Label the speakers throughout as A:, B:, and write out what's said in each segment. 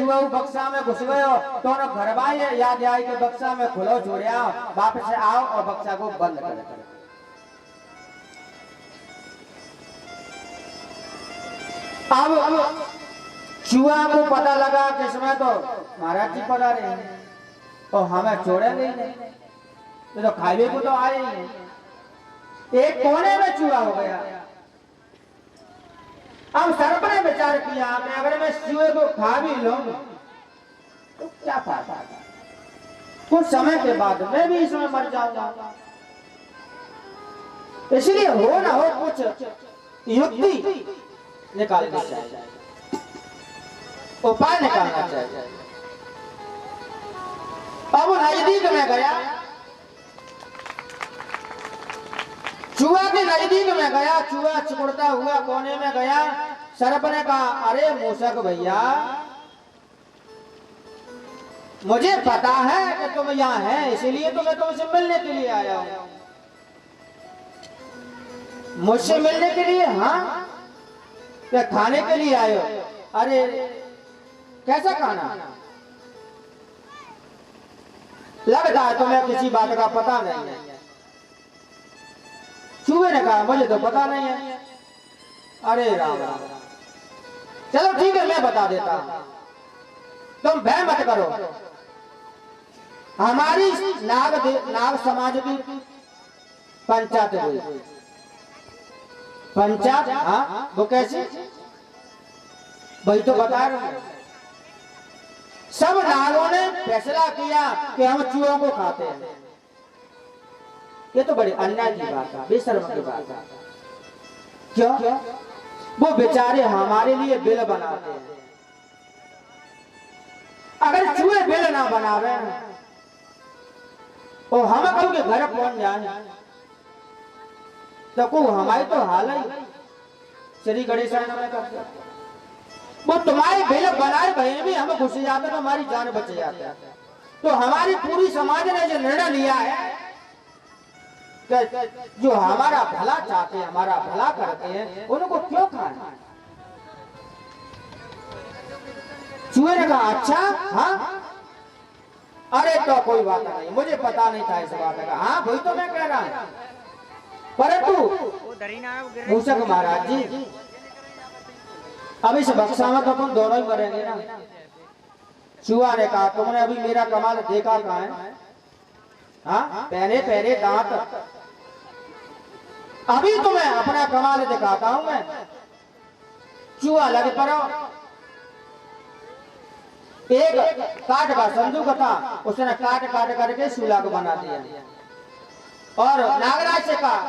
A: चूहा बक्सा में घुस गयो तो न घरवा याद आई के बक्सा में खुलो छोड़िया, वापस आओ और बक्सा को बंद कर। अब चूहा को पता लगा कि इसमें तो महाराज जी पड़ा रहे हैं और हमें छोड़ेंगे नहीं, तो खावे को तो आए ही। एक कोने में चूहा हो गया। अब सर्प ने विचार किया कि अगर मैं चूहे को खा भी लूं तो क्या फायदा, कुछ समय के बाद मैं भी इसमें मर जाऊंगा। इसलिए हो ना हो कुछ युक्ति निकालनी चाहिए, उपाय निकालना चाहिए। अब नजदीक में गया, चूहा के नजदीक में गया, चूहा चिपड़ता हुआ कोने में गया। सर्प ने कहा, अरे मूषक भैया, मुझे पता है कि तुम यहाँ हैं, इसीलिए तो मैं तुमसे मिलने के लिए आया हूं। मुझसे मिलने के लिए? हाँ। क्या खाने के लिए आए हो? अरे कैसा खाना? लगता है तुम्हें किसी बात का पता नहीं है। चूहे ने कहा, मुझे तो पता नहीं है। अरे राम राम, चलो ठीक है, मैं बता देता हूं, तुम भय मत करो। हमारी नाग समाज की पंचायत हुई। पंचायत? हाँ, वो कैसे? वही तो बता रहे हैं। सब नागों ने फैसला किया कि हम चूहों को खाते हैं। ये तो बड़ी अन्याय की बात है, बेशर्म की बात है। क्यों? वो बेचारे हमारे लिए बिल बनाते हैं। अगर चूहे बिल ना बनावे और हम क्यों के घर पहुंच जाए तो को हमारी तो हाल ही श्री गणेश वो तुम्हारे बिल बनाए भले भी हम घुस जाते तो हमारी जान बच जाती है। तो हमारी पूरी समाज ने जो निर्णय लिया है जो हमारा भला चाहते हैं, हमारा भला करते हैं, उनको क्यों खाना? चूहे ने कहा, अच्छा हाँ, अरे तो कोई बात नहीं, मुझे पता नहीं था इस बात का। हाँ वही तो मैं कह रहा हूं, परंतु मूषक महाराज जी, अब इस बक्सा में तो अपन दोनों ही मरेंगे ना। चूहा ने कहा, तुमने अभी मेरा कमाल देखा कहाँ है? हाँ, पहले पहले दांत, अभी तुम्हें अपना कमाल दिखाता हूं मैं। चूहा लग पड़ो। एक काठ का संदूक था, उसने काट काट करके सूला को बना दिया और नागराज से कहा,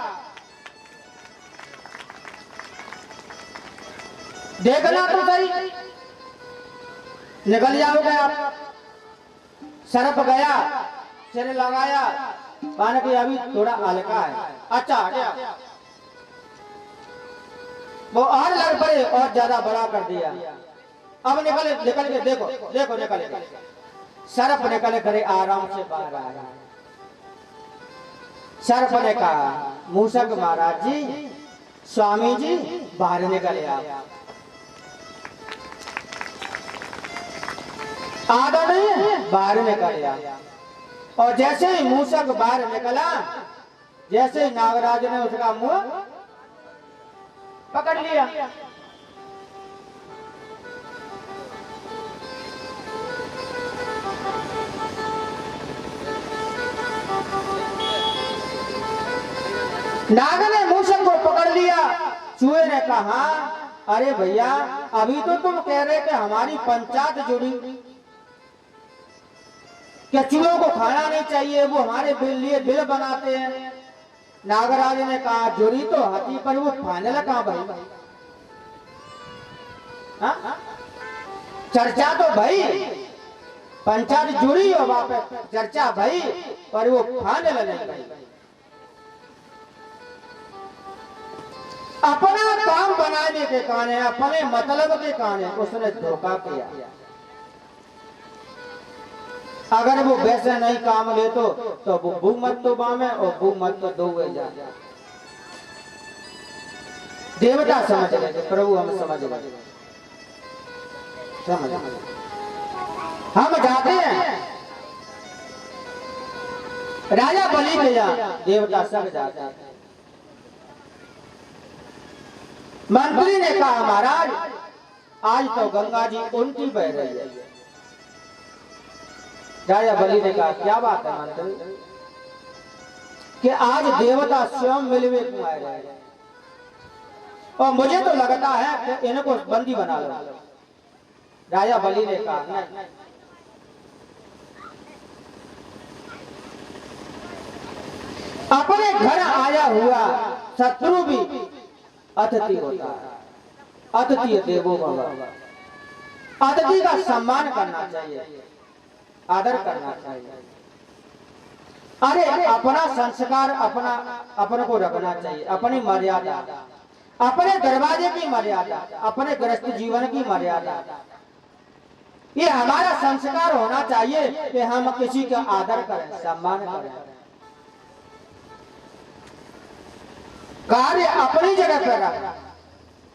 A: देखना तो सही, निकल जाओगे आप। सर्प गया, सिर लगाया, पानी की अभी थोड़ा हल्का है, अच्छा आ गया। वो और लग पड़े और ज्यादा बड़ा कर दिया। अब निकल के देखो देखो, निकल के सर्प निकल करे आराम से बाहर आया। सर्प ने कहा, मूषक महाराज जी, स्वामी जी बाहर निकले आप। आधा नहीं, बाहर निकल आया। और जैसे ही मूषक बाहर निकला, जैसे ही नागराज ने उसका मुंह पकड़ लिया। नाग ने मूषक को पकड़ लिया। चूहे ने कहा, अरे भैया, अभी तो तुम कह रहे कि हमारी पंचायत जुड़ी, क्या चूहों को खाना नहीं चाहिए, वो हमारे लिए बिल बनाते हैं। नागराज ने कहा, जुड़ी तो हाथी पर वो फाइनल कहां भाई? चर्चा तो भाई, पंचायत जुड़ी और वापस चर्चा भाई, पर वो फाइनल नहीं भाई। अपना काम बनाने के कारण, अपने मतलब के कारण उसने धोखा किया। अगर वो वैसे नहीं काम ले तो वो भू मत तो बामे और भू मत तो दो जा। देवता समझ लेंगे, प्रभु हम समझ लेंगे, समझ। राजा बलि के यहाँ देवता सब जाते हैं। मंत्री ने कहा महाराज आज तो गंगा जी उल्टी बह रही है। राजा बलि ने कहा क्या बात है मंत्री कि आज देवता स्वयं मिलवे क्यों आए रहे हैं और मुझे तो लगता है कि इनको बंदी बना लो। राजा बलि ने कहा नहीं, अपने घर आया हुआ शत्रु भी अतिथि होता है। अतिथि देवो भव। अतिथि का सम्मान करना चाहिए, आदर करना चाहिए। अरे अपना संस्कार अपने को रखना चाहिए, अपनी मर्यादा, अपने दरवाजे की मर्यादा, अपने गृहस्थ जीवन की मर्यादा। ये हमारा संस्कार होना चाहिए कि हम किसी का आदर करें, सम्मान करें। कार्य अपनी जगह पर रहे,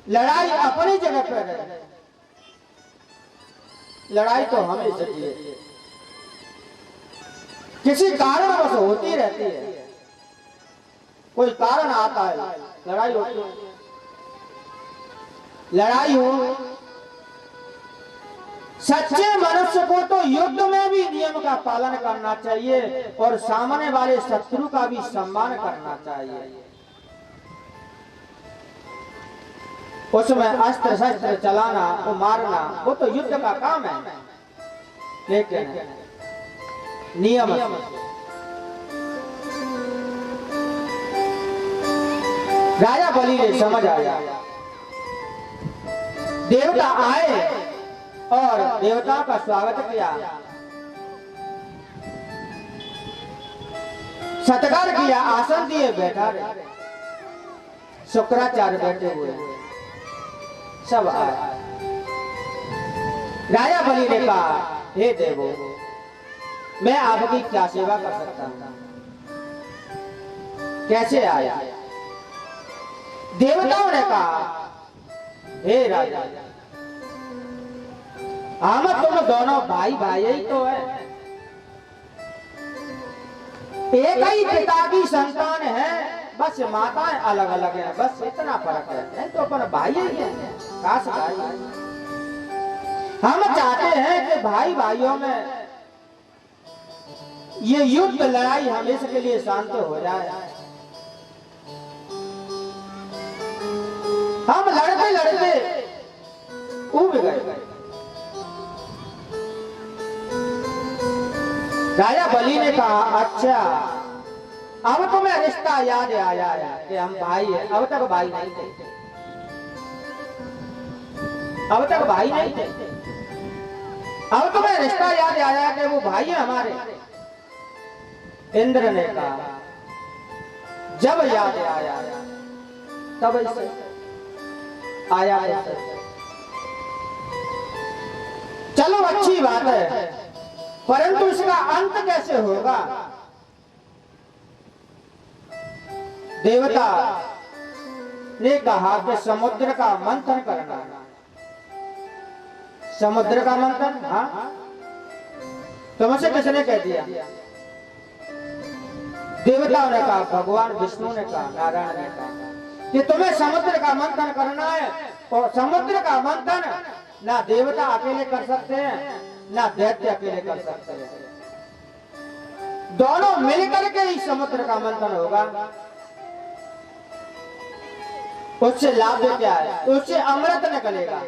A: लड़ाई अपनी जगह पर रहे। लड़ाई तो हमेशा किसी कारणवश होती रहती है, कोई कारण आता है लड़ाई होती है। लड़ाई हो, सच्चे मनुष्य को तो युद्ध में भी नियम का पालन करना चाहिए और सामने वाले शत्रु का भी सम्मान करना चाहिए। उसमें अस्त्र शस्त्र चलाना, वो मारना, वो तो युद्ध का काम है, लेकिन नियम राजा बलि ने समझ आया। देवता आए और देवता का स्वागत किया, सत्कार किया, आसन दिए, बैठा रहे। शुक्राचार्य बैठे हुए सब आए। राजा बलि ने कहा हे देवो मैं आपकी क्या सेवा कर सकता हूं? कैसे आया? देवताओं ने कहा हे राजा हम तुम दोनों भाई भाई ही तो है, एक ही पिता की संतान है, बस माताएं अलग अलग हैं, बस इतना फर्क है, नहीं तो अपन भाई ही है। काश भाई, हम चाहते हैं कि भाई भाइयों में ये युद्ध लड़ाई हमेशा के लिए शांत हो जाए। हम लड़ते लड़ते उब गए। राजा बलि ने कहा अच्छा अब तुम्हें रिश्ता याद आया है कि हम भाई हैं। अब तक भाई नहीं थे, अब तक भाई नहीं थे। अब तुम्हें रिश्ता याद आया कि वो भाई है हमारे। इंद्र ने कहा जब याद आया तब इसे आया है। चलो अच्छी बात है, परंतु इसका अंत कैसे होगा? देवता ने कहा कि समुद्र का मंथन करना। समुद्र का मंथन? हाँ, तुमसे किसने कह दिया? देवताओं ने कहा, भगवान विष्णु ने कहा, नारायण ने कहा कि तुम्हें समुद्र का मंथन करना है। और समुद्र का मंथन ना देवता अकेले कर सकते हैं ना दैत्य अकेले कर सकते हैं, दोनों मिलकर के ही समुद्र का मंथन होगा। उससे लाभ क्या है? उससे अमृत निकलेगा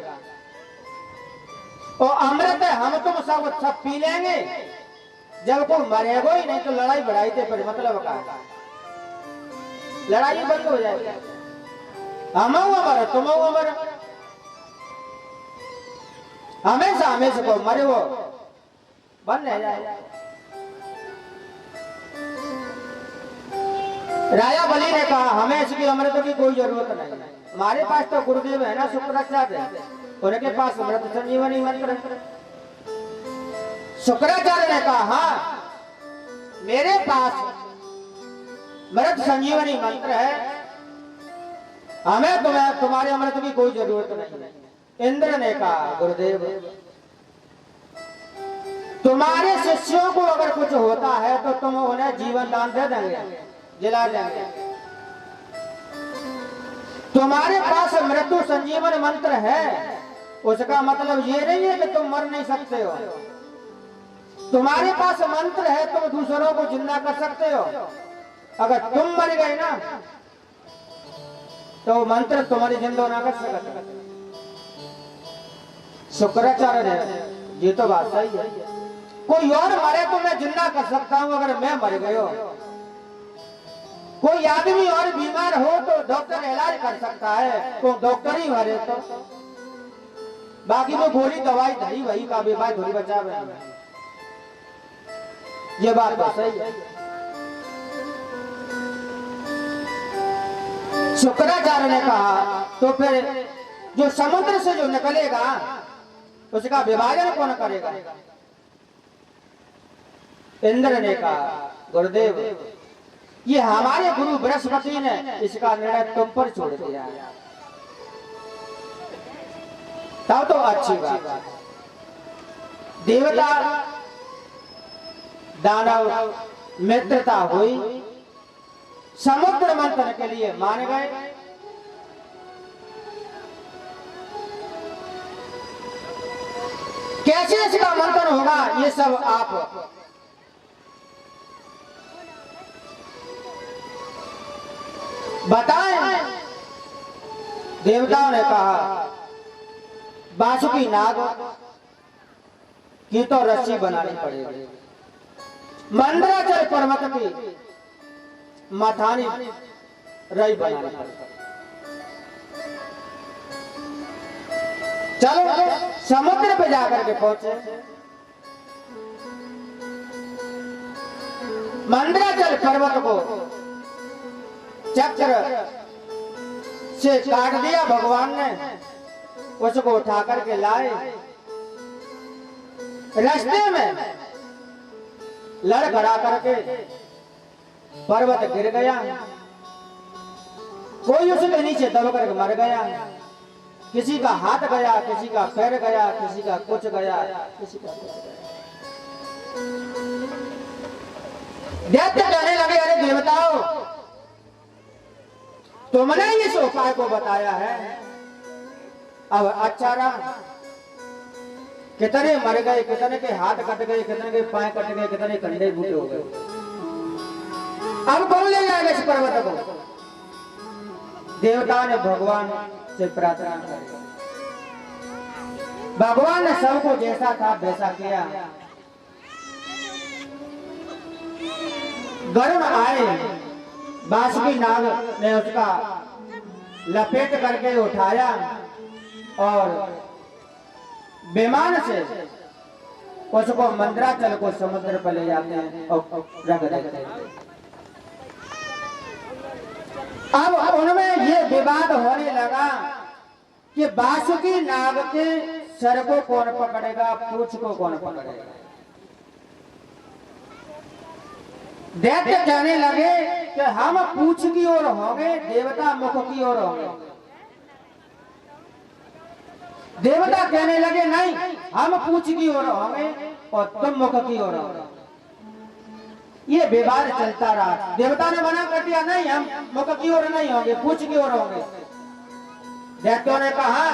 A: और अमृत हम तुम सब पी लेंगे। जब कोई मरेगा ही नहीं तो लड़ाई बढ़ाई थे पर मतलब का लड़ाई बंद हो जाएगी। हम अमर तुम अमर, हमेशा हमेशा को मरे वो बंद रह जाए। राजा बलि ने कहा हमें इसकी अमृत की कोई जरूरत नहीं है, हमारे पास तो गुरुदेव है ना शुक्राचार्य, उनके पास अमृत संजीवनी मंत्र। शुक्राचार्य ने कहा हाँ मेरे पास अमृत संजीवनी मंत्र है, हमें तुम्हारे अमृत की कोई जरूरत नहीं है। इंद्र ने कहा गुरुदेव तुम्हारे से शिष्यों को अगर कुछ होता है तो तुम उन्हें जीवन दान दे देंगे, जिला देंगे। तुम्हारे पास मृत्यु संजीवन मंत्र है, उसका मतलब ये नहीं है कि तुम मर नहीं सकते हो। तुम्हारे पास मंत्र है, तुम दूसरों को जिंदा कर सकते हो। अगर तुम मर गए ना तो मंत्र तुम्हारी जिंदा ना कर सकते। शुक्राचार्य है, ये तो बात सही है। कोई और मरे तो मैं जिंदा कर सकता हूं, अगर मैं मर गयो। कोई आदमी और बीमार हो तो डॉक्टर इलाज कर सकता है, तो डॉक्टर ही मरे तो बाकी वो गोली दवाई धरी वही का बीमार थोड़ी बचा रहे। ये बात तो सही है। शुक्राचार्य ने कहा तो फिर जो समुद्र से जो निकलेगा उसका विभाजन कौन करेगा? इंद्र ने कहा गुरुदेव, ये हमारे गुरु बृहस्पति ने इसका निर्णय तुम पर छोड़ दिया है। तब तो अच्छी बात है। देवता दानव मित्रता हुई, समुद्र मंथन के लिए मान गए। कैसे इसका मंथन होगा ये सब आप बताएं। देवताओं ने कहा बासुकी नाग की तो रस्सी बनानी पड़ेगी, मंदराचल पर्वत की मथानी रई बनानी पड़ेगी। चलो समुद्र पे जाकर के पहुंचे। मंदराचल पर्वत को चक्र से काट दिया भगवान ने, उसको उठा करके लाए। रास्ते में लड़खड़ा करके पर्वत गिर गया, कोई उसके नीचे दब करके मर गया। किसी का हाथ गया, किसी का पैर गया, किसी का कुछ गया, किसी का कुछ गया। दैत्य कहने लगे अरे देवताओं, तुमने इस उपाय को बताया है, अब अच्छा रहा। कितने मर गए, कितने के हाथ कट गए, कितने के पांव कट गए, कितने कंधे बूटे हो गए। अब कौन ले जाएगा इस पर्वत को? देवता ने भगवान से प्रार्थना की। भगवान ने सबको जैसा था वैसा किया। गरुड़ आए, बासुकी नाग ने उसका लपेट करके उठाया और विमान से उसको मंदराचल को समुद्र पर ले जाते हैं और रख देते हैं। अब उनमें ये विवाद होने लगा कि बासुकी नाग के सर को कौन पकड़ेगा, पूंछ को कौन पकड़ेगा। दैत्य कहने लगे कि हम पूंछ की ओर होंगे, देवता मुख की ओर होंगे। देवता कहने लगे नहीं, हम पूंछ की ओर होंगे और तुम मुख की ओर होंगे। ये विवाद चलता रहा। देवता ने मना कर दिया नहीं, हम मुख की ओर नहीं होंगे, पूंछ की ओर होंगे। दैत्यों ने कहा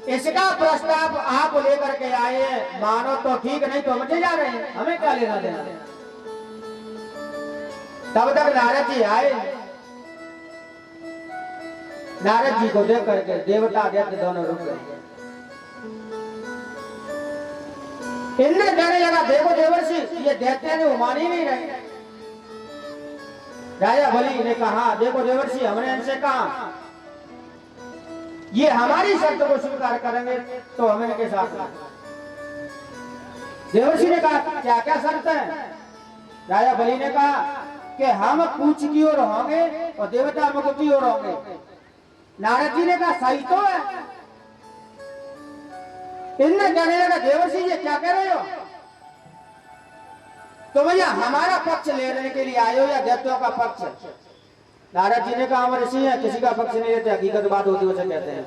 A: इसका प्रस्ताव आप लेकर के आए हैं, मानो तो ठीक, नहीं तो मचे जा रहे हैं, हमें क्या लेना देना। तब तक नारद जी आए। नारद जी को देख करके देवता दैत्य दोनों रुक गए। इंद्र कहने लगा देखो देवर्षि, ये दैत्य ने मान ही नहीं रहे। राजा बलि ने कहा देखो देवर्षि, हमने इनसे कहा ये हमारी शर्त को स्वीकार करेंगे तो हमें इनके साथ। देवर्षि ने कहा क्या क्या शर्त है? राजा बलि ने कहा कि हम पूंछ की ओर होंगे और देवता मुख की ओर होंगे। नारद जी ने कहा सही तो है। इंद्र कहने लगा देवर्षि ये क्या कह रहे हो? तो भैया हमारा पक्ष लेने के लिए आए हो या दैत्यों का पक्ष? नारद जी ने कहा हम ऋषि हैं, किसी का पक्ष नहीं लेते, हकीकत बात होती है उसे कहते हैं।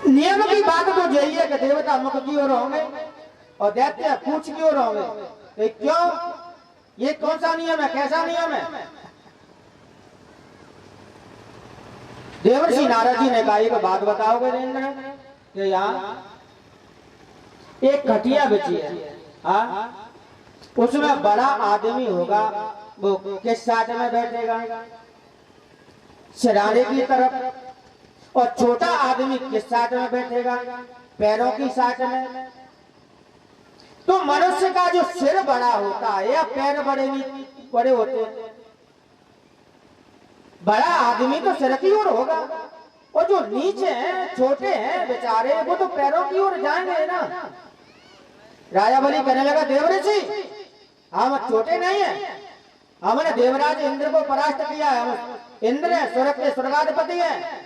A: नियम की बात तो यही है कि देवता मुख की ओर होंगे और दैत्य पूछ क्यों रहोगे? ये क्यों? ये कौन सा नियम है, कैसा नियम है? देवर्षि नारद जी ने कहा एक बात बताओगे इंद्र कि यहाँ एक खटिया बिछी है, हाँ, उसमें बड़ा आदमी होगा, वो किस साइड में बैठेगा? सिराने की तरफ। और छोटा आदमी किस साइड में बैठेगा? पैरों की साइड में। तो मनुष्य का जो सिर बड़ा होता है या पैर बड़े होते हैं? बड़ा आदमी तो सिर की ओर होगा, और जो नीचे हैं, छोटे हैं बेचारे, वो तो पैरों की ओर जाएंगे ना। राजा बलि कहने लगा, देवऋषि हम छोटे नहीं हैं, हमने देवराज इंद्र को परास्त किया है, हम इंद्र है, स्वर्ग के स्वर्गाधिपति है।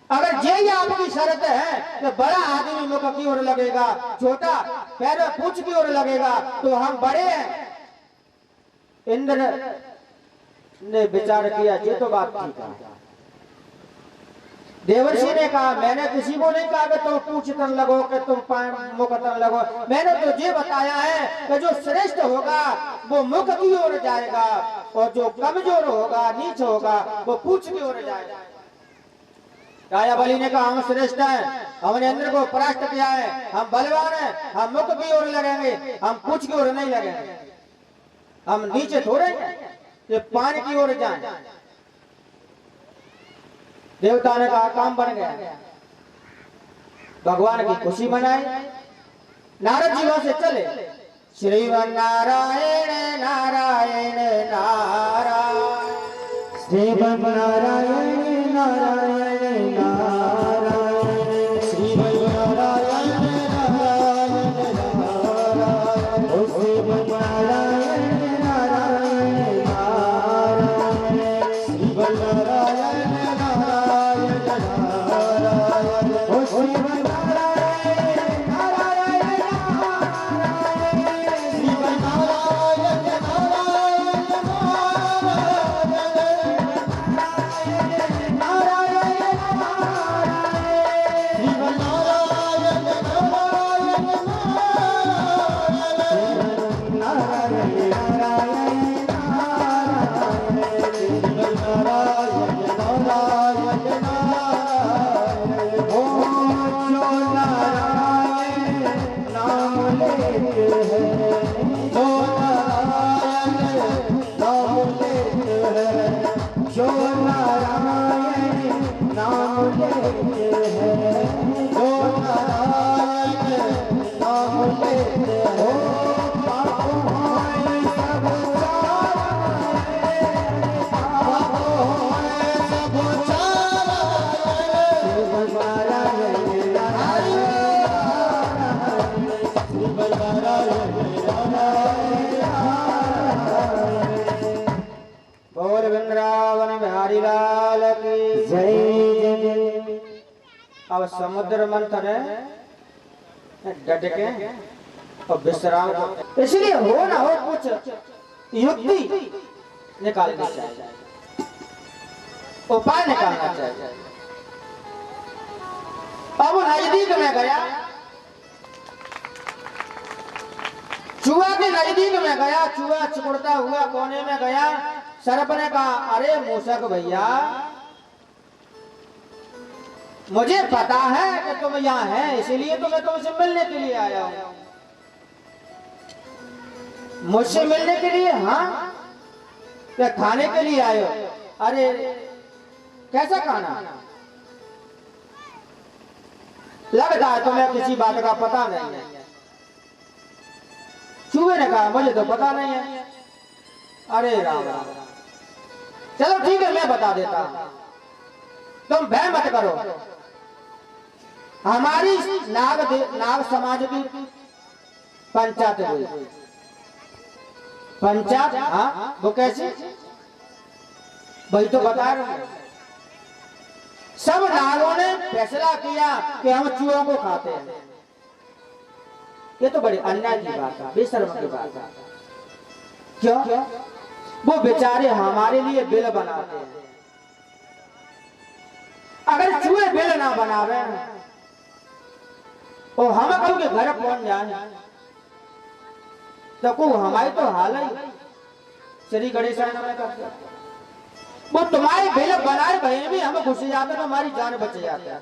A: अगर ये आपकी शर्त है कि बड़ा आदमी मुख की ओर लगेगा, छोटा पैर पूछ की ओर लगेगा, तो हम बड़े हैं। इंद्र ने विचार किया, ये तो बात ठीक है। देवर्षि ने कहा, मैंने किसी को नहीं कहा कि तुम पूछ तर लगो, कि तुम मुख तर लगो। मैंने तो ये बताया है कि जो श्रेष्ठ होगा वो मुख की ओर जाएगा, और जो कमजोर होगा, नीच होगा, वो पूछ की ओर जाएगा। राजा बलि ने कहा, हम श्रेष्ठ हैं, हमने इंद्र को परास्त किया है, हम बलवान हैं, हम मुख की ओर लगेंगे, हम पूछ की ओर नहीं लगेंगे। हम नीचे थोड़े ये पानी की ओर जाएं। देवता ने कहा, काम बन गया। भगवान की खुशी मनाई। नारद जी वहां से चले। श्रीमन नारायण नारायण नारायण, श्रीमन नारायण नारायण नारायण, श्रीमन नारायण नारायण नारायण, ओ श्रीमन नारायण नारायण नारायण, श्रीमन नारायण नारायण नारायण, ओ श्रीमन अब समुद्र मंथन है, डटके और विश्राम, इसलिए हो ना हो कुछ युक्ति निकालनी चाहिए, उपाय निकालना चाहिए। अब नजदीक में गया, चूहा के नजदीक में गया, चूहा चिपड़ता हुआ कोने में गया। सर्प ने कहा, अरे मूषक भैया, मुझे पता है कि तुम यहाँ हैं, इसीलिए तो मैं तुमसे मिलने के लिए आया हूं। मुझसे मिलने के लिए? हाँ। क्या खाने के लिए आए हो? अरे कैसा खाना? लगता है तुम्हें किसी बात का पता नहीं है। चूहे ने कहा, मुझे तो पता नहीं है। अरे राम राम, चलो ठीक है, मैं बता देता हूं, तुम भय मत करो। हमारी नाग समाज की पंचायत हुई। पंचायत? हाँ, वो कैसे? वही तो बता रहे हैं। सब नागों ने फैसला किया कि हम चूहों को खाते हैं। ये तो बड़ी अन्याय की बात है, बेशर्म की बात है। क्यों? वो बेचारे हमारे लिए बिल बनाते हैं। अगर चूहे बिल ना बनावे और हम कहूँ के घर पहुंच जाए तो को हमारी तो हाल है श्री गणेश वो तुम्हारे बेल बनाए भय भी हम घुस जाते तो हमारी जान बच जाती है।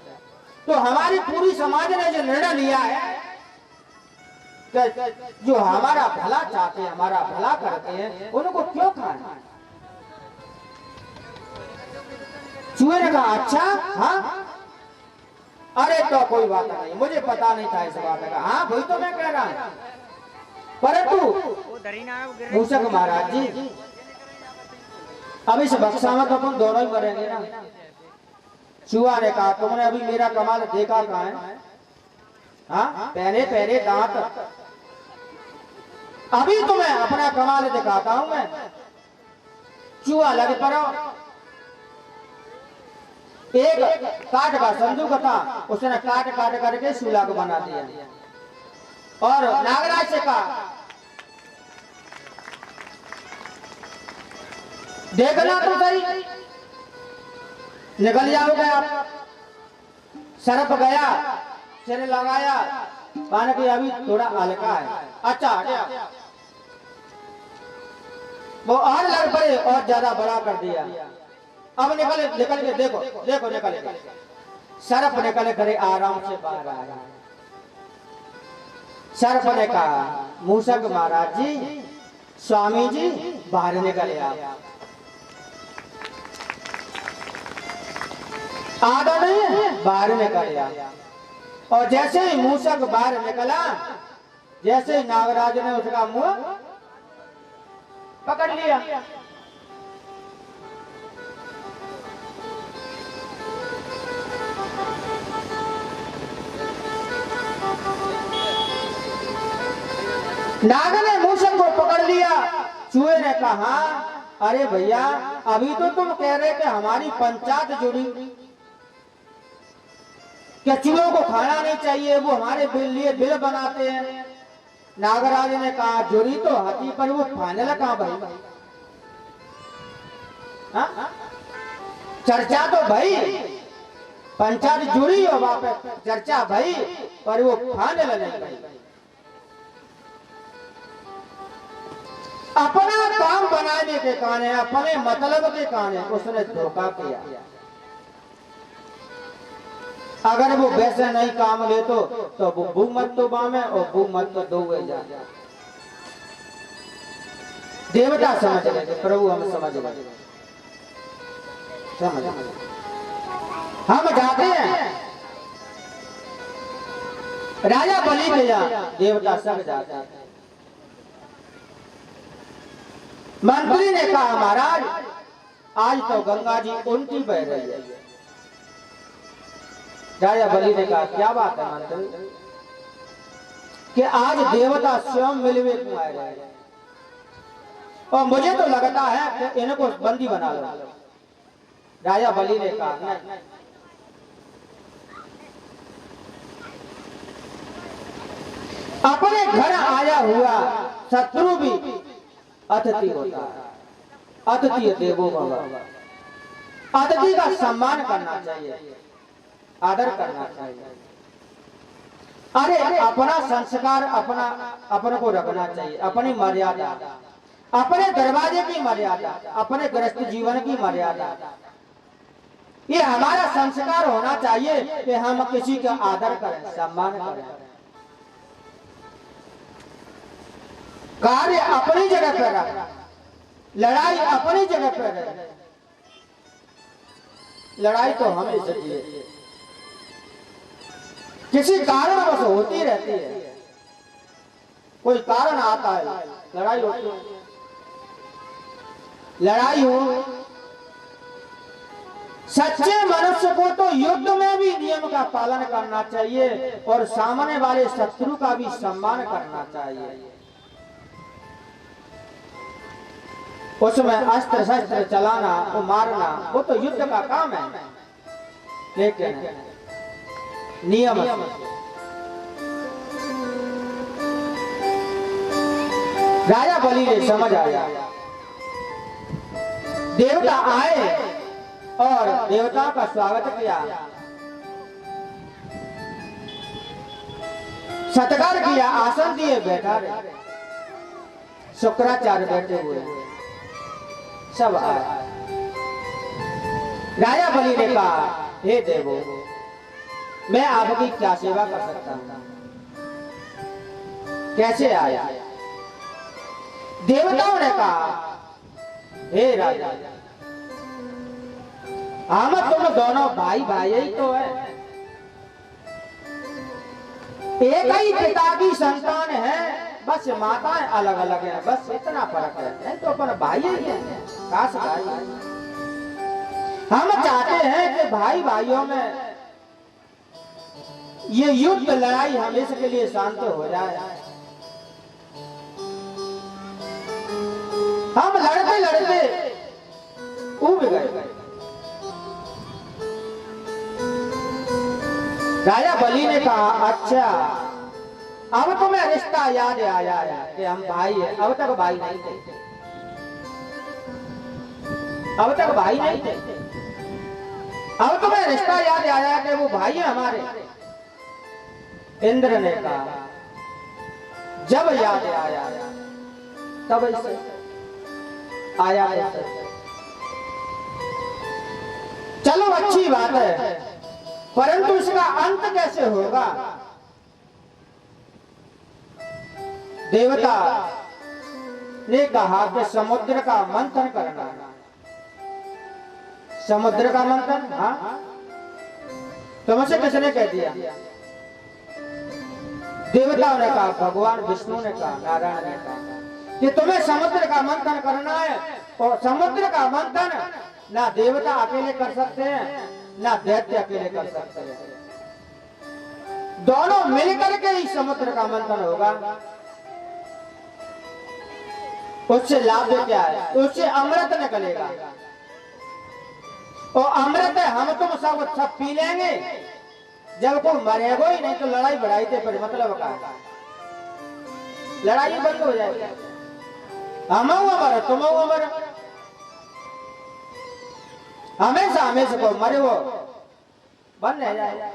A: तो हमारी पूरी समाज ने जो निर्णय लिया है कि जो हमारा भला चाहते हैं, हमारा भला करते हैं, उनको क्यों खाना। चूहे ने कहा अच्छा हाँ, अरे तो कोई बात नहीं, मुझे पता नहीं था इस बात का। हाँ वही तो मैं कह रहा हूं, परंतु मूषक महाराज जी अब इस बक्सा में तो अपन दोनों ही मरेंगे ना। चूहा ने कहा तुमने अभी मेरा कमाल देखा कहाँ है? हाँ पहले पहले दांत, अभी तुम्हें अपना कमाल दिखाता हूं मैं। चूहा लग पड़ो, एक काट का संदूक था, उसने काट काट करके शूला को बना दिया और नागराज से कहा देखना तो सही, निकल जाओगे आप। सरप गया, सिर लगाया, पाने की अभी थोड़ा हल्का है, अच्छा गया। वो और लग पड़े और ज्यादा बड़ा कर दिया। अब निकल निकल के देखो देखो निकल के सर्प निकल करे आराम से बाहर आया। सर्प ने कहा मूषक महाराज जी, स्वामी जी बाहर निकले आप। आदरणीय बाहर निकले और जैसे ही मूषक बाहर निकला, जैसे ही नागराज ने उसका मुंह पकड़ लिया। नाग ने मूषक को पकड़ लिया। चूहे ने कहा अरे भैया अभी तो तुम कह रहे कि हमारी पंचायत जुड़ी, क्या चूहों को खाना नहीं चाहिए, वो हमारे लिए बिल बनाते हैं। नागराज ने कहा जुड़ी तो हाथी पर वो फाइनल कहां भाई, चर्चा तो भाई पंचायत जुड़ी हो वापस चर्चा भाई, पर वो फाइनल नहीं भाई। अपना काम बनाने के कारण, अपने मतलब के कारण उसने धोखा किया। अगर वो वैसे नहीं काम ले तो वो बू मत तो बामे और बू मत तो दो जा। देवता समझ लेंगे, प्रभु हम समझ लेंगे, समझ हम जाते हैं राजा बलि के यहाँ, देवता सब जाते हैं। मंत्री ने कहा महाराज आज तो गंगा जी उल्टी बह रही है। राजा बलि ने कहा क्या बात है मंत्री, कि आज देवता स्वयं मिलवे क्यों आए रहे हैं, और मुझे तो लगता है कि इनको बंदी बना लो। राजा बलि ने कहा नहीं, अपने घर आया हुआ शत्रु भी अतिथि होता है, अतिथि देवो भव। अतिथि का सम्मान करना चाहिए, आदर करना चाहिए। अरे अपना संस्कार अपना अपने को रखना चाहिए, अपनी मर्यादा, अपने दरवाजे की मर्यादा, अपने गृहस्थ जीवन की मर्यादा, ये हमारा संस्कार होना चाहिए कि हम किसी का आदर करें, सम्मान करें। कार्य अपनी जगह पर रहे, लड़ाई अपनी जगह पर रहे। लड़ाई तो हमें चाहिए, किसी कारणवश होती रहती है, कोई कारण आता है लड़ाई होती है। लड़ाई हो, सच्चे मनुष्य को तो युद्ध में भी नियम का पालन करना चाहिए और सामने वाले शत्रु का भी सम्मान करना चाहिए। उसमें अस्त्र शस्त्र चलाना, वो मारना, वो तो युद्ध का काम है, लेकिन नियम राजा बलि ने समझ आया। देवता आए और देवता का स्वागत किया। सत्कार किया, आसन दिए, बैठा रहे। शुक्राचार्य बैठे हुए, सब आए। राजा बलि ने कहा, हे देवो, मैं आपकी क्या सेवा कर सकता हूं? कैसे आया? देवताओं ने कहा, हे राजा, हम तुम दोनों भाई भाई ही तो है, एक ही पिता की संतान है, बस माताएं अलग अलग हैं, बस इतना फर्क है, नहीं तो अपन भाई ही हैं। काश भाई, हम चाहते हैं कि भाई भाइयों में ये युद्ध लड़ाई हमेशा के लिए शांत हो जाए। हम लड़ते लड़ते उब गए। राजा बलि ने कहा, अच्छा, अब तुम्हें रिश्ता याद आया है कि हम भाई हैं। अब तक भाई नहीं थे, अब तक भाई नहीं थे। अब तुम्हें रिश्ता याद आया कि वो भाई है हमारे। इंद्र ने कहा, जब याद आया तब इसे आया ऐसे। चलो अच्छी बात है, परंतु इसका अंत कैसे होगा? देवता ने कहा कि समुद्र का मंथन करना। समुद्र का मंथन? हाँ, तुमसे किसने कह दिया? देवताओं ने कहा, भगवान विष्णु ने कहा, नारायण ने कहा कि तुम्हें समुद्र का मंथन करना है। और समुद्र का मंथन ना देवता अकेले कर सकते हैं, ना दैत्य अकेले कर सकते हैं, दोनों मिलकर के ही समुद्र का मंथन होगा। उससे लाभ क्या है? उससे अमृत निकलेगा, और अमृत हम तुम सब पी लेंगे। जब कोई मरेगा ही नहीं तो लड़ाई बढ़ाई थे पर मतलब का लड़ाई बंद हो जाएगी। हम मर, तुम मर, हमेशा हमेशा को मरे वो बंद रह जाए।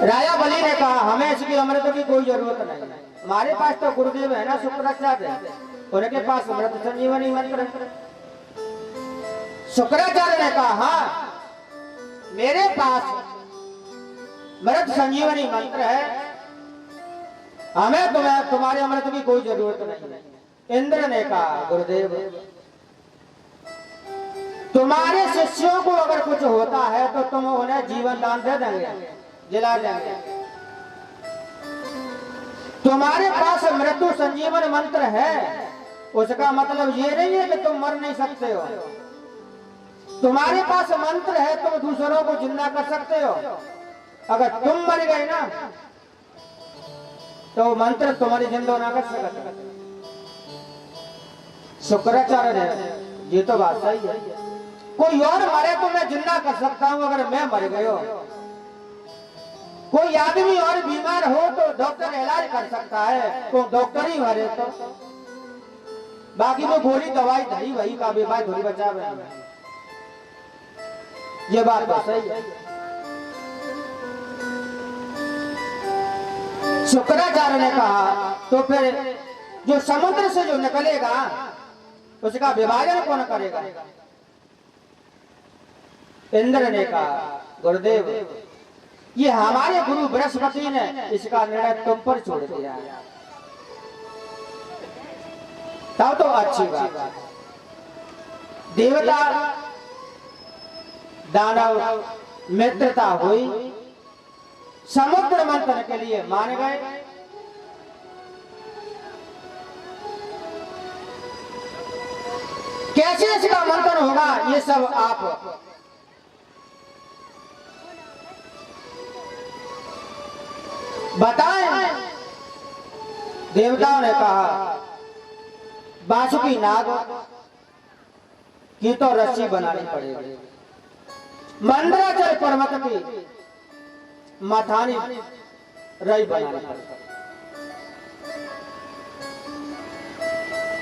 A: राजा बलि ने कहा, हमें इसकी अमृत की कोई जरूरत नहीं है, हमारे पास तो गुरुदेव है ना, शुक्राचार्य, उनके पास अमृत संजीवनी मंत्र। शुक्राचार्य ने कहा, हाँ, मेरे पास अमृत संजीवनी मंत्र है, हमें तुम्हारे अमृत की कोई जरूरत नहीं है। इंद्र ने कहा, गुरुदेव, तुम्हारे शिष्यों को अगर कुछ होता है तो तुम उन्हें जीवन दान दे देंगे, जिला देंगे। तुम्हारे पास मृत्यु संजीवन मंत्र है, उसका मतलब ये नहीं है कि तुम मर नहीं सकते हो। तुम्हारे पास मंत्र है, तुम दूसरों को जिंदा कर सकते हो। अगर तुम मर गए ना तो मंत्र तुम्हारी जिंदा ना कर सकते। शुक्राचार्य ने, ये तो बात सही है, कोई और मरे तो मैं जिंदा कर सकता हूं, अगर मैं मर गयो। कोई आदमी और बीमार हो तो डॉक्टर इलाज कर सकता है, तो डॉक्टर ही मरे तो बाकी वो गोली दवाई धरी वही का बीमार थोड़ी बचा है। ये बात तो सही है। शुक्राचार्य ने कहा, तो फिर जो समुद्र से जो निकलेगा उसका विभाजन कौन करेगा? इंद्र ने कहा, गुरुदेव, ये हमारे गुरु बृहस्पति ने इसका निर्णय तुम पर छोड़ दिया, तब तो अच्छी बात है। देवता दानव मित्रता हुई, समुद्र मंथन के लिए मान गए। कैसे इसका मंथन होगा ये सब आप बताएं। देवताओं ने कहा, बासुकी नाग की तो रस्सी बनानी पड़ेगी, मंदराचल पर्वत की मथानी रई बनानी पड़ेगी।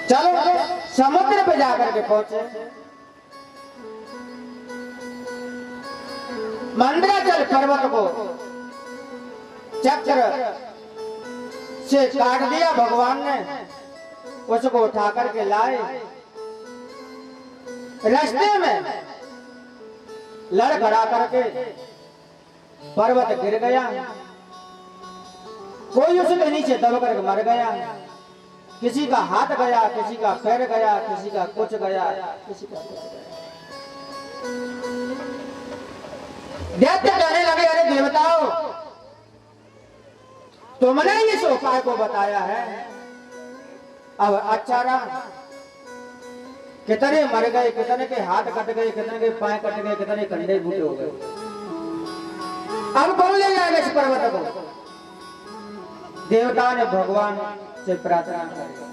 A: चलो समुद्र पे जाकर के पहुंचे। मंदराचल पर्वत को चक्र से काट दिया भगवान ने, उसको उठा करके लाए। रास्ते में लड़खड़ा करके पर्वत गिर गया, कोई उसके नीचे दब करके मर गया, किसी का हाथ गया, किसी का पैर गया, किसी का कुछ गया, किसी का कुछ गया। दैत्य कहने लगे, अरे देवताओं, तुमने इस उपाय को बताया है, अब अच्छा रहा। कितने मर गए, कितने के हाथ कट गए, कितने के पांव कट गए, कितने कंधे बूटे हो गए। अब कौन ले जाएगा इस पर्वत को? देवता ने भगवान से प्रार्थना की।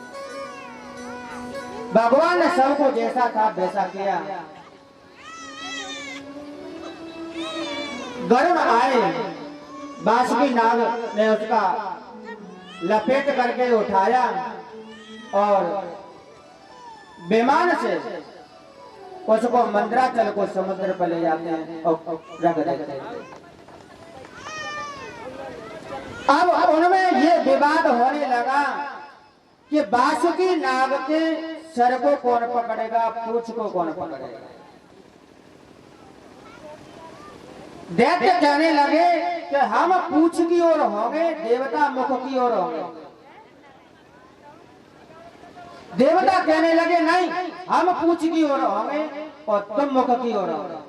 A: भगवान ने सबको जैसा था वैसा किया। गरुड़ आए, बांसुरी नाग ने उसका लपेट करके उठाया और विमान से उसको मंदराचल को समुद्र पर ले जाते हैं और रख देते हैं। अब उनमें ये विवाद होने लगा कि बांसुरी नाग के सर को कौन पकड़ेगा, पूंछ को कौन पकड़ेगा। दैत्य कहने लगे कि हम पूंछ की ओर होंगे, देवता मुख की ओर होंगे। देवता कहने लगे नहीं, हम पूंछ की ओर होंगे और तुम मुख की ओर होंगे।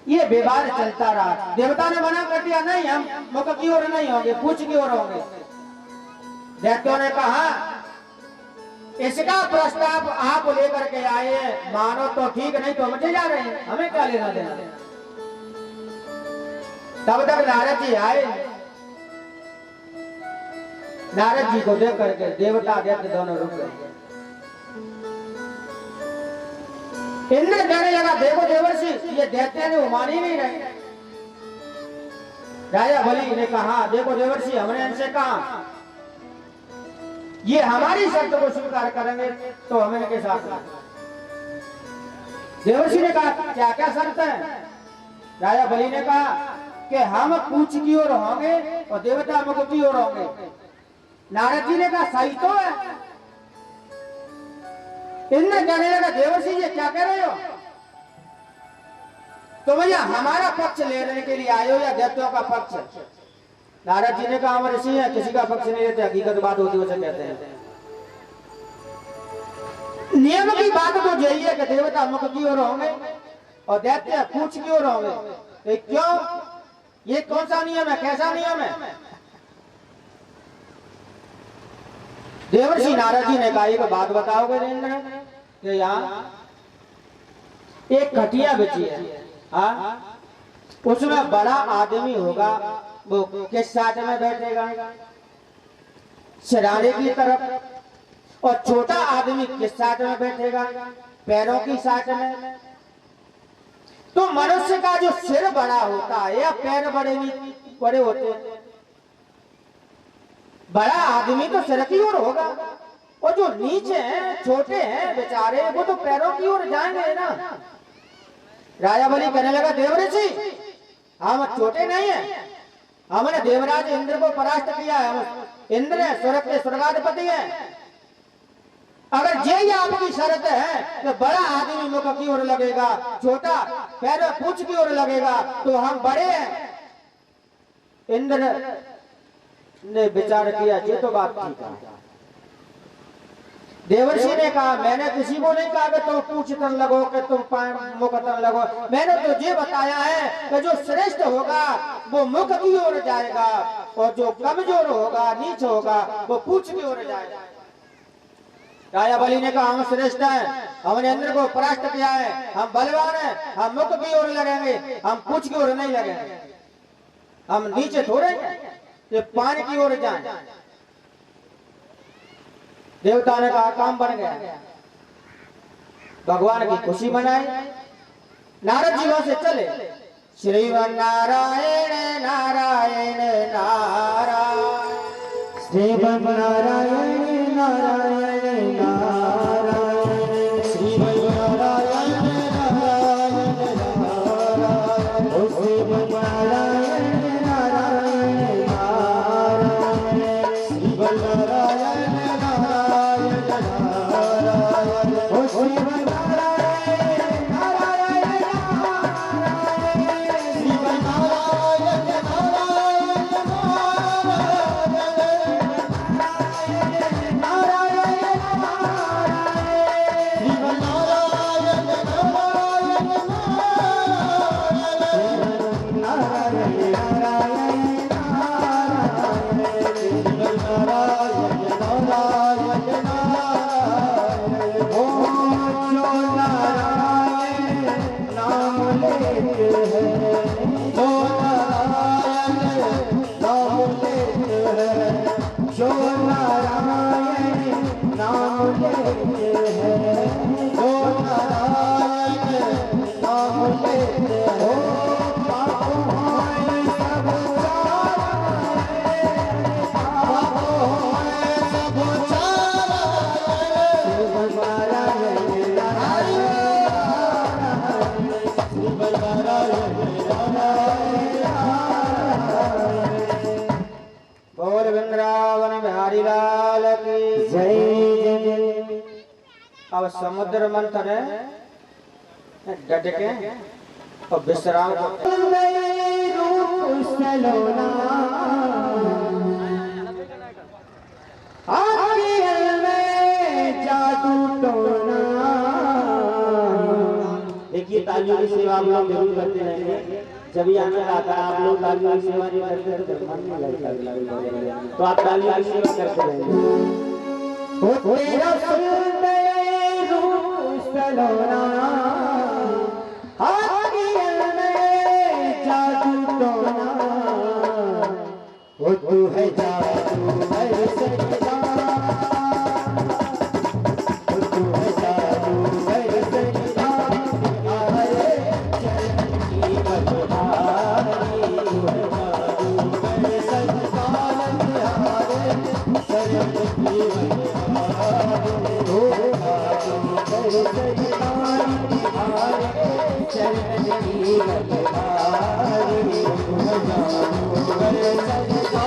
A: ये विवाद चलता रहा। देवता ने मना कर दिया, नहीं हम मुख की ओर नहीं होंगे, पूंछ की ओर होंगे। दैत्यों ने कहा, इसका प्रस्ताव आप लेकर के आए हैं, मानो तो ठीक, नहीं तो मचे जा रहे हैं, हमें क्या लेना देना। तब तक नारद जी आए। नारद जी को देख करके देवता दैत्य दोनों रुक गए। इंद्र कहने लगा, देखो देवर्षि, ये दैत्य ने मान ही नहीं रहे। राजा बलि ने कहा, देखो देवर्षि, हमने इनसे कहा ये हमारी शर्त को स्वीकार करेंगे तो हमें इनके साथ। देवर्षि ने कहा, क्या क्या शर्त है? राजा बलि ने कहा कि हम पूंछ की ओर होंगे और देवता मुख की ओर होंगे। नारद जी ने कहा, सही तो है। इंद्र कहने लगा, देवर्षि ये क्या कह रहे हो? तो भैया हमारा पक्ष लेने के लिए आए हो या दैत्यों का पक्ष? नारद जी ने कहा, हम ऋषि हैं, किसी का पक्ष नहीं लेते, हकीकत बात होती है उसे कहते हैं। नियम की बात तो यही है कि देवता मुख की ओर होंगे और दैत्य पूंछ की ओर होंगे। क्यों? ये कौन सा नियम है, कैसा नियम है? देवर्षि नारद जी ने कहा, एक बात बताओगे इंद्र कि यहाँ एक खटिया बिछी है, उसमें बड़ा आदमी होगा, वो किस साइड में बैठेगा? सिराने की तरफ। और छोटा आदमी किस साइड में बैठेगा? पैरों की साइड में। तो मनुष्य का जो सिर बड़ा होता है या पैर बड़े होते हैं, बड़ा आदमी तो सिर की ओर होगा और जो नीचे हैं, छोटे हैं बेचारे, वो तो पैरों की ओर जाएंगे ना। राजा बलि कहने लगा, देवऋषि हम छोटे नहीं हैं, हमने देवराज इंद्र को परास्त किया है, हम इंद्र है, स्वर्ग के स्वर्गाधिपति हैं। अगर ये आपकी शर्त है कि बड़ा आदमी मुख की ओर लगेगा, छोटा पैरों पूंछ की ओर लगेगा, तो हम बड़े हैं। इंद्र ने विचार किया, ये तो बात ठीक है। देवर्षि ने कहा, मैंने किसी को नहीं कहा कि तुम पूंछ तर लगो, कि तुम मुख तर लगो। मैंने तो ये बताया है कि जो श्रेष्ठ होगा वो मुख की ओर जाएगा और जो कमजोर होगा, नीच होगा, वो पूंछ की ओर जाएगा। राजा बलि ने कहा, हम श्रेष्ठ हैं, हमने इंद्र को परास्त किया है, हम बलवान हैं, हम मुख की ओर लगेंगे, हम पूंछ की ओर नहीं लगेंगे, हम नीचे थोड़े ये पानी की ओर जाएं। देवता ने कहा, काम बन गया। भगवान की खुशी मनाई। नारद जी वहां से चले। श्रीमन नारायण नारायण नारायण, श्रीमन नारायण नारायण नारायण, श्रीमन नारायण नारायण नारायण, अब समुद्र मंथन है डट के और विश्राम देखिए तालियों की सेवा आप लोग जरूर करते रहेंगे। जब भी आनंद आता है आप लोग तालियों की सेवा नहीं करते तो मन नहीं लगता, तो आप तालियों की सेवा करते रहेंगे। ओ तेरा सुंदर रूप सलोना आँखियों में जादू टोना, ओ तू है जादू है सजना, ओ तू है जादू है सजना, आए चरण की बदहारी, तू है जादू है सजना, आए चरण की बदहारी, ओ जादू है सजना, आए चरण की बदहारी, तू है जादू है सजना,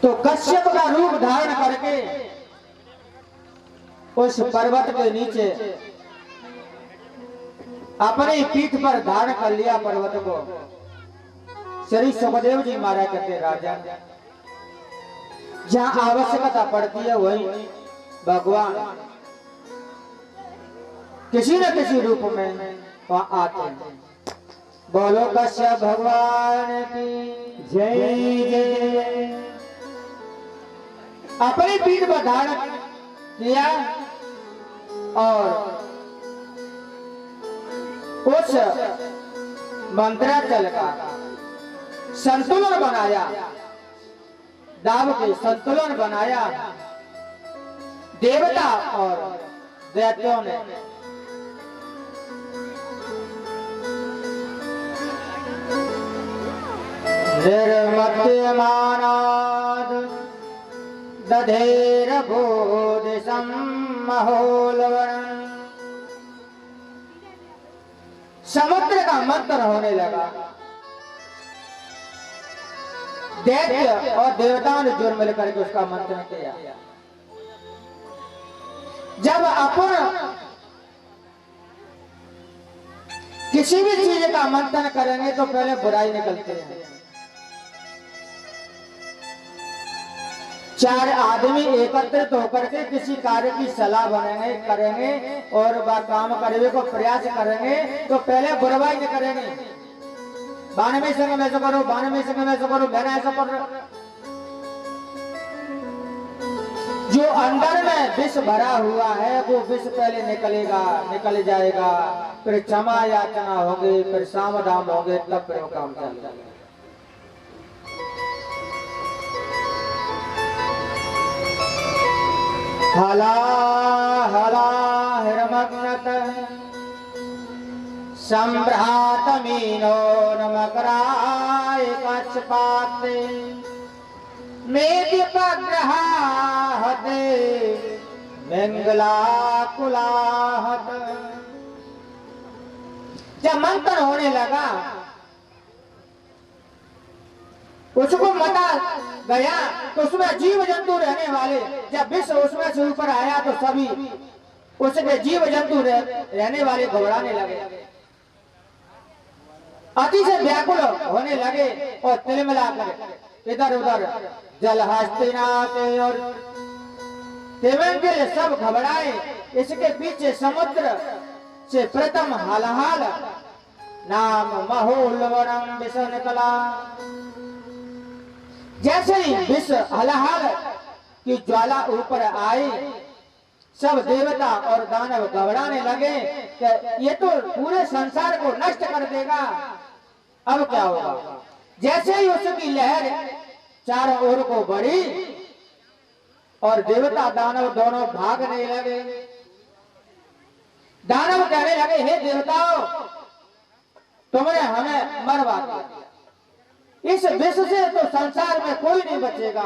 A: तो कश्यप का रूप धारण करके उस पर्वत के नीचे अपनी पीठ पर धारण कर लिया पर्वत को। श्री सुखदेव जी महाराज कहते राजा, जहां आवश्यकता पड़ती है वही भगवान किसी न किसी रूप में वहां आते हैं। बोलो कश्यप भगवान की जय जय। अपनी पीठ पर धारण किया और उस मंत्राचल का संतुलन बनाया, दाव के संतुलन बनाया। देवता और दैत्यों ने निर्मत्यमानाद दधेर बोधिसं महोलवनं। समुद्र का मंथन होने लगा। दैत्य और देवताओं ने जुड़ मिलकर के उसका मंथन किया। जब अपन किसी भी चीज का मंथन करेंगे तो पहले बुराई निकलते हैं। चार आदमी एकत्रित होकर के किसी कार्य की सलाह बनेंगे करेंगे और वह काम करने को प्रयास करेंगे तो पहले बुराई नहीं करेंगे। बानवे संग में ऐसा करो, बानवे संग में ऐसा करो, मैंने ऐसा कर। जो अंदर में विष भरा हुआ है वो विष पहले निकलेगा, निकल जाएगा, फिर क्षमा याचना होगी, फिर सामधाम होंगे, तब फिर काम चलेगा। हला हला हिरमग्नत संभ्रात मीनो नमकराय पक्षपाते मेदिपग्रहाहते मंगलाकुलाहत। जब मंथन होने लगा उसको मता गया तो उसमें जीव जंतु रहने वाले, जब विष उसमें से ऊपर आया तो सभी उसके जीव जंतु रहने वाले घबराने लगे, अति से व्याकुल होने लगे और तिलमिलाकर इधर उधर जल हस्तिनाथ और देवेंद्र सब घबराए। इसके पीछे समुद्र से प्रथम हलहाल नाम महोलवनम विष निकला। जैसे ही विष हलहाल की ज्वाला ऊपर आई सब देवता और दानव घबराने लगे कि ये तो पूरे संसार को नष्ट कर देगा, अब क्या होगा। जैसे ही उसकी लहर चारों ओर को बढ़ी और देवता दानव दोनों भागने लगे। दानव कहने लगे, हे देवताओं, तुमने हमें मरवा दिया, इस विष से तो संसार में कोई नहीं बचेगा।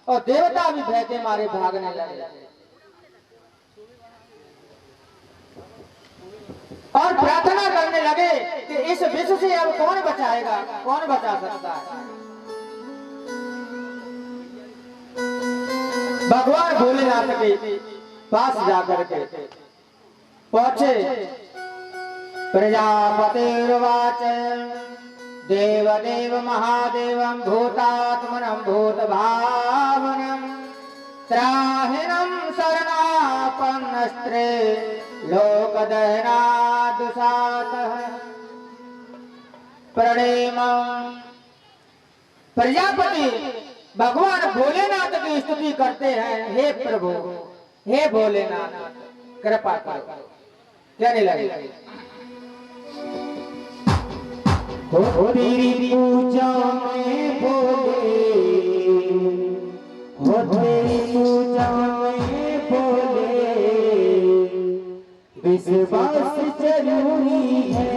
A: और देवता भी भय के मारे भागने लगे और प्रार्थना करने लगे कि इस विष से अब कौन बचाएगा, कौन बचा सकता है। भगवान भोलेनाथ के पास जाकर के पहुंचे। प्रजापतिर्वाच देवदेव महादेवं भूतात्मनं भूतभावनं त्राहिणं शरणापन्नस्त्रे लोकदहनादुसातः प्रणेमं। प्रजापति भगवान भोलेनाथ की स्तुति करते हैं, हे प्रभु, हे भोलेनाथ कृपा करो। कहने लगे हो तेरी पूजा में भोले, हो तेरी पूजा में भोले, विश्वास जरूरी है।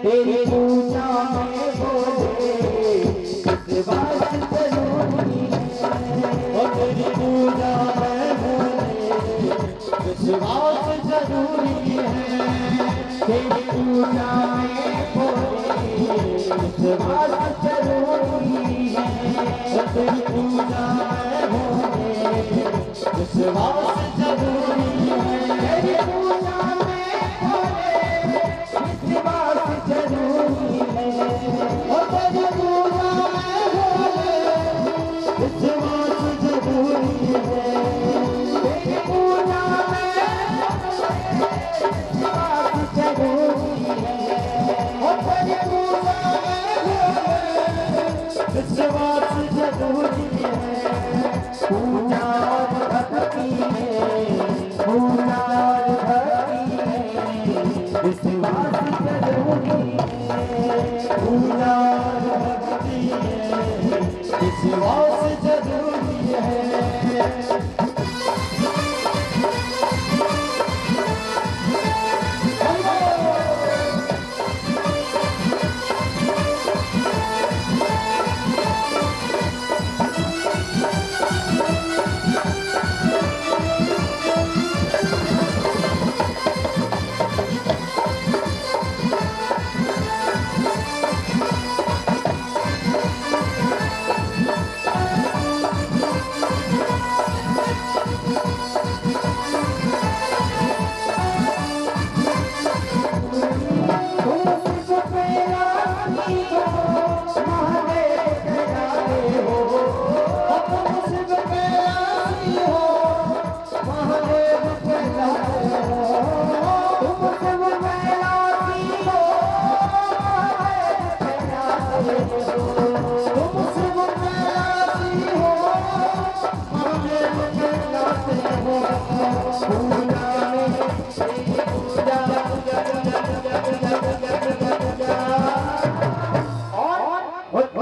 A: तेरी पूजा में भोले विश्वास जरूरी है। हो तेरी पूजा में भोले विश्वास जरूरी है। तेरी पूजा में विश्वास जरूरी है। तेरी पूजा में भोले विश्वास जरूरी है। तेरी पूजा में भोले विश्वास जरूरी है। तेरी पूजा में भोले विश्वास जरूरी है। तेरी पूजा में विश्वास जरूरी है।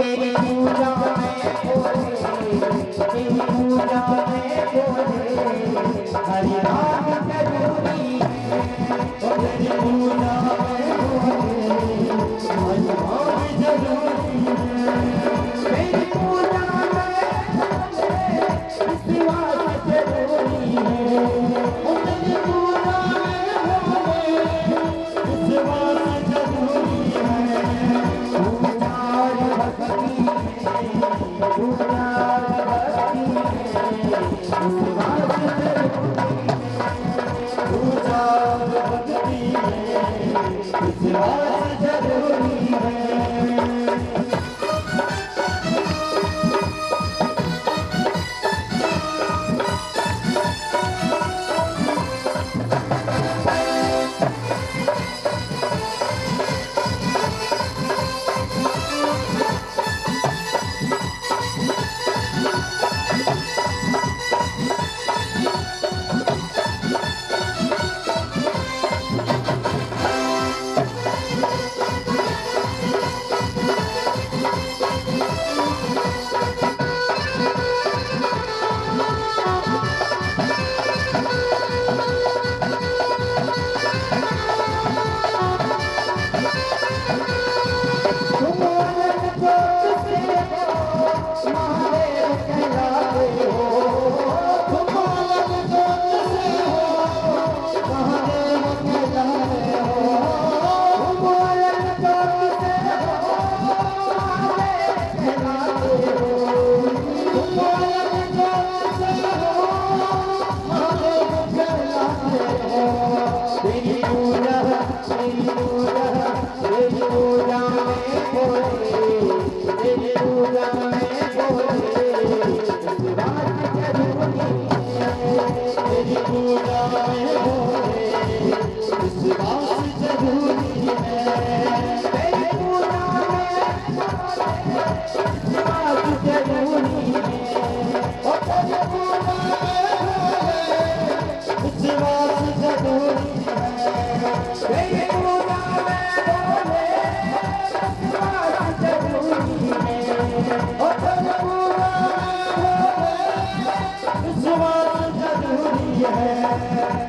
A: तेरी विश्वास जरूरी है। पूजा और भक्ति में, पूजा और भक्ति में विश्वास जरूरी है। पूजा और भक्ति में विश्वास जरूरी है।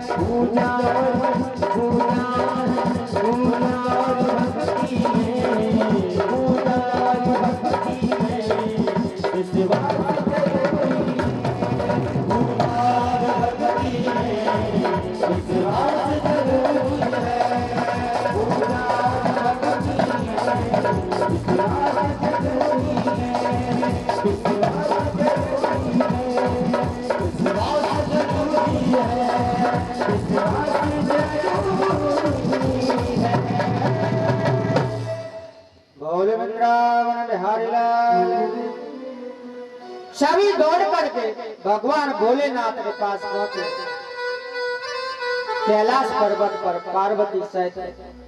A: पूजा पूजा पूजा भक्ति में, पूजा भक्ति में विश्वास जरूरी है। पूजा भक्ति में विश्वास जरूरी है। पूजा भक्ति में विश्वास जरूरी है। विश्वास जरूरी है। विश्वास जरूरी है। बोले वृंदावन बिहारी लाल। सभी दौड़ करके भगवान भोलेनाथ के पास पहुंचे। कैलाश पर्वत पर पार्वती सहित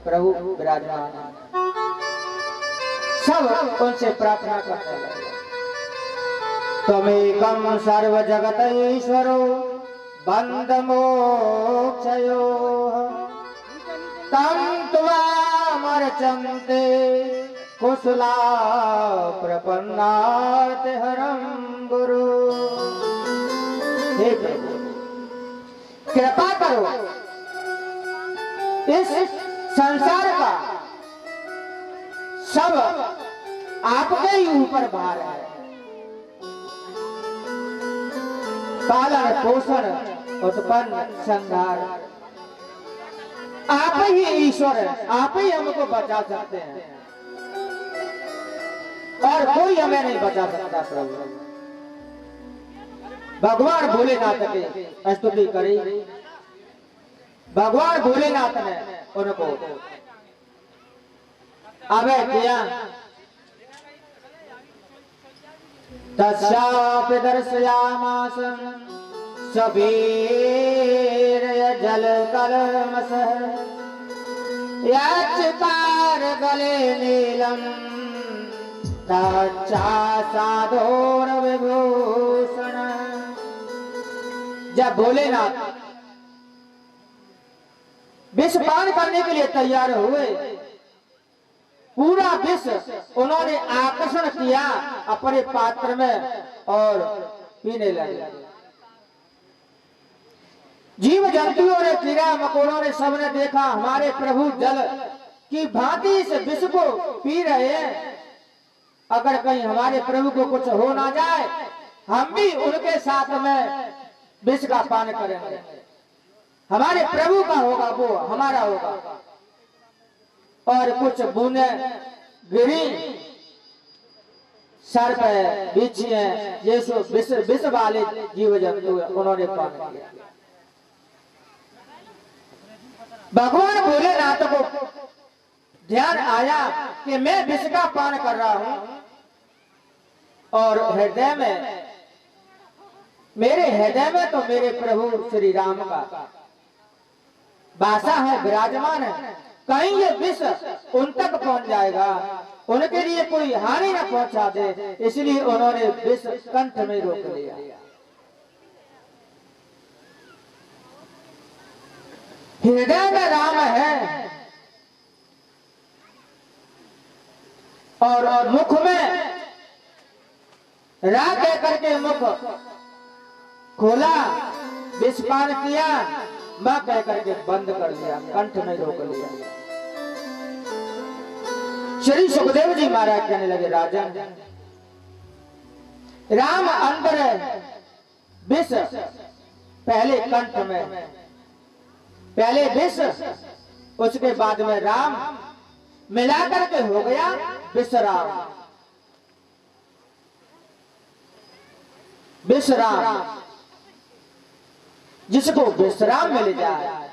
A: प्रभु विराजमान, सब उनसे प्रार्थना करते लगे। त्वमेकं सर्व जगत ईश्वरो बंद मोक्षयोः तं त्वामर्चन्ते कुशला प्रपन्नार्तिहरं गुरु। हे प्रभु, कृपा करो, इस संसार का सब आपके ही ऊपर भार है। पालन पोषण उत्पन्न संहार आप ही ईश्वर है, आप ही हमको बचा सकते हैं और कोई हमें नहीं बचा सकता। प्रभु भगवान भोलेनाथ की स्तुति करी। भगवान भोलेनाथ ने उनको अभय किया। तस्यापि दर्शयामास सबीर जल कलमसः यच्कार गले नीलम तच्चा साधोर विभूषण। जब भोलेनाथ विष पान करने के लिए तैयार हुए, पूरा विष उन्होंने आकर्षण किया अपने पात्र में और पीने लगे। जीव जंतुओं ने, कीड़ा मकोड़ों ने, सबने देखा हमारे प्रभु जल की भांति इस विष को पी रहे हैं। अगर कहीं हमारे प्रभु को कुछ हो ना जाए, हम भी उनके साथ में विष का पान करेंगे। हमारे प्रभु का होगा वो हमारा होगा। और कुछ बूंदे गिरी, सर्प है, बिच्छी है, ये सब विष वाले जीव जंतु उन्होंने पान किया। भगवान भोलेनाथ को ध्यान आया कि मैं विष का पान कर रहा हूं और हृदय में, मेरे हृदय में तो मेरे प्रभु श्री राम का वासा है, विराजमान है। कहीं ये विष उन तक पहुंच जाएगा, उनके लिए कोई हानि न पहुंचा दे, इसलिए उन्होंने विष कंठ में रोक लिया। हृदय में राम है और मुख में रा कह करके मुख खोला, विष पान किया, मां कह करके बंद कर दिया, कंठ में रोक लिया। श्री सुखदेव जी महाराज कहने लगे, राजन, राम अंदर है, विष पहले कंठ में, पहले विष उसके बाद में राम, मिलाकर के हो गया विश्राम। विश्राम, जिसको विश्राम मिल जाए,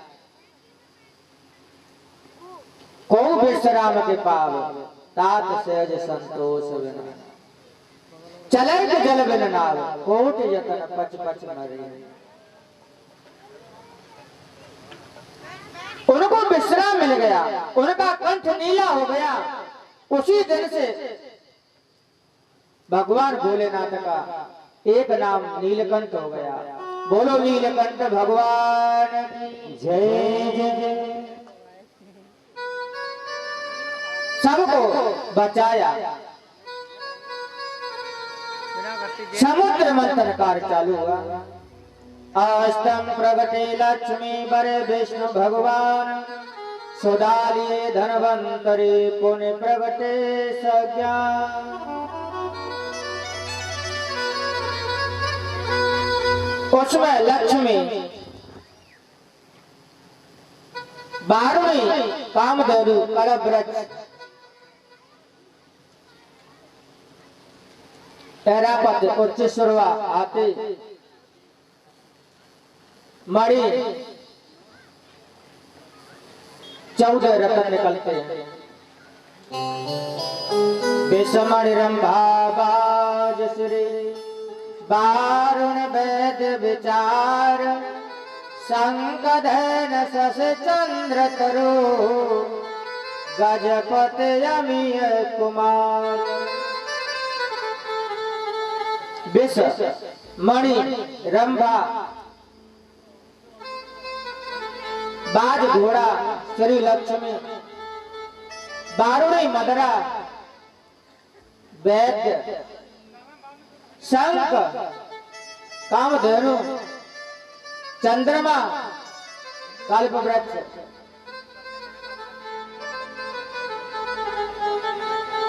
A: को विश्राम के पाव तात सहज संतोष बिना चले के जल बिन नाव कोट यतन पच पच मरे। उनको विश्राम मिल गया, उनका कंठ नीला हो गया। उसी दिन से भगवान भोलेनाथ का एक नाम नीलकंठ हो गया। बोलो नीलकंठ भगवान जय जय। सबको बचाया। समुद्र मंथन कार्य चालू हुआ। अष्टम प्रगटे लक्ष्मी बरे विष्णु भगवान सुदालिये धनवंतरी पुण्य प्रगटे सज्ञान। उसमें लक्ष्मी 12वीं कामधेनु कलवृक्ष ऐरावत उच्च सुरवा आते मणि 14 रत्न निकलते हैं। विषमणि रंभा बाज श्री वारुण वेद विचार शंखधन शश चंद्र तरु गजपति अमीय कुमार। विष मणि रंभा बाज घोड़ा श्री लक्ष्मी वारुणी मदरा वैद्य शंख कामधेनु चंद्रमा कल्प वृक्ष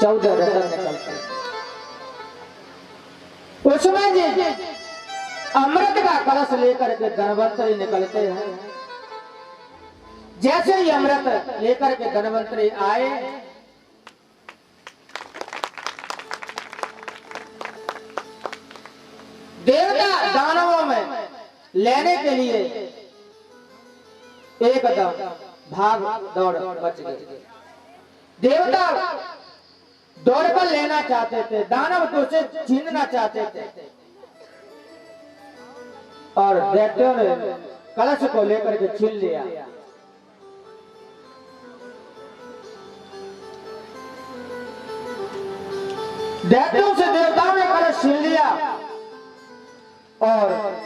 A: 14 रत्न निकलते। उसमें जी अमृत का कलश लेकर के धनवंतरी निकलते हैं। जैसे ही अमृत लेकर के धनवंतरी आए देवता दानवों में लेने के लिए एकदम भाग दौड़ बच गए। देवता दौड़ पर लेना चाहते थे, दानव तो उसे छीनना चाहते थे और दैत्यों ने कलश को लेकर के छीन लिया। दैत्यों से देवताओं ने कलश छीन लिया और